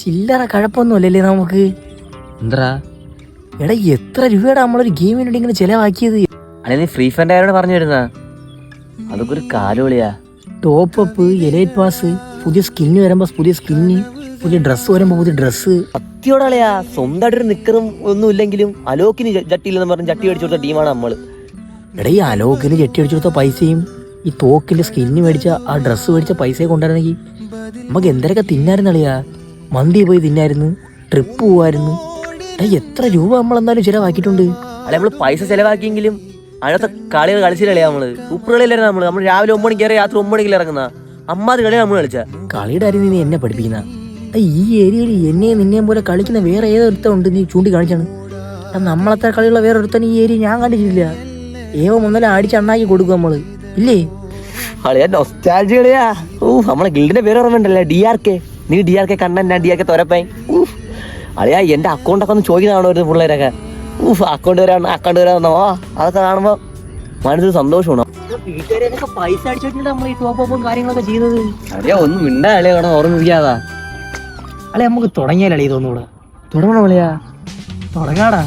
ചില്ലറ കഴപ്പൊന്നുമല്ലല്ലേ നമുക്ക്. എന്താ എടാ എത്ര രൂപയുടെ നമ്മളൊരു ഗെയിമിന് വേണ്ടി ഇങ്ങനെ ചെലവാക്കിയത്. അല്ലെ നീ ഫ്രീ ഫയറിന്റെ ആരോട് പറഞ്ഞു വരുന്ന അതൊക്കെ ഒരു കാലുകളിയാ. ടോപ്പ് അപ്പ്, എലൈറ്റ് പാസ്, പുതിയ സ്കിന്ന് വരുമ്പോ പുതിയ സ്കിന്ന്, പുതിയ ഡ്രസ്സ് വരുമ്പോ പുതിയ ഡ്രസ്സ്. സത്യോടാളയാ, സ്വന്തമായിട്ടൊരു നിക്കറും ഒന്നും ഇല്ലെങ്കിലും അലോക്കിന് ജട്ടിയില്ലെന്ന് പറഞ്ഞ് ജട്ടി മേടിച്ചു കൊടുത്ത ടീമാണ് നമ്മള്. എടാ ഈ അലോക്കിന് ജട്ടി അടിച്ചു കൊടുത്ത പൈസയും ഈ തോക്കിന്റെ സ്കിന്ന് മേടിച്ച ആ ഡ്രസ്സ് മേടിച്ച പൈസയെ കൊണ്ടുവരണമെങ്കിൽ നമുക്ക് എന്തൊക്കെ തിന്നായിരുന്നളിയാ. മന്തി പോയി തിന്നായിരുന്നു, ട്രിപ്പ് പോവായിരുന്നു. എടാ എത്ര രൂപ നമ്മളെന്തായാലും ചിലവാക്കിയിട്ടുണ്ട്. അല്ലെ നമ്മള് പൈസ ചെലവാക്കിയെങ്കിലും അതിനകത്ത് കളികൾ കളിച്ചില്ലളിയാ. നമ്മള് സൂപ്പർ കളിയില്ലായിരുന്നു. നമ്മൾ രാവിലെ 9 മണിക്ക് കയറി രാത്രി 9 മണിക്ക് ഇറങ്ങുന്ന അമ്മാത് കളിയാണ് നമ്മൾ കളിച്ച. കളിയുടെ കാര്യം നീ എന്നെ പഠിപ്പിക്കുന്ന. ഈ ഏരിയയിൽ എന്നെയും നിന്നെയും പോലെ കളിക്കുന്ന വേറെ ഏതൊരുത്തം ഉണ്ട് നീ ചൂണ്ടിക്കാണിച്ചാണ്. നമ്മളത്ര കളിയുള്ള വേറെ ഒരുത്തൻ ഈ ഏരിയ ഞാൻ കണ്ടിട്ടില്ല. ഏവ ഒന്നല്ല അടിച്ച് അണ്ണാക്കി കൊടുക്കും നമ്മള് ഇല്ലേ. കളിയാ നൊസ്റ്റാൾജിയ കളിയാ. നമ്മളെ ഗിൽഡിന്റെ പേര് ഓർമ്മയുണ്ടല്ലേ, DRK. നീ DRK കണ്ണൻ, ഞാൻ DRK തുരപ്പൻ. അളിയാ എന്റെ അക്കൗണ്ടൊക്കെ ഒന്ന് ചോദിക്കുന്നതാണോ ഒരു പിള്ളേരൊക്കെ. അക്കൗണ്ട് വരാന്നോ അതൊക്കെ കാണുമ്പോ മനസ്സിൽ സന്തോഷമാണ്. പൈസ അടിച്ചിട്ടുണ്ട് നമ്മൾ ഈ ടോപ്പ് കാര്യങ്ങളൊക്കെ ചെയ്തത്. അളിയാ ഒന്നും മിണ്ടാ അളിയാ, വേണം ഓർമ്മിപ്പിക്കാതാ. അല്ലെ നമുക്ക് തുടങ്ങിയാലേ ഇതൊന്നുകൂടെ തുടങ്ങണം അളിയാ, തുടങ്ങാടാ.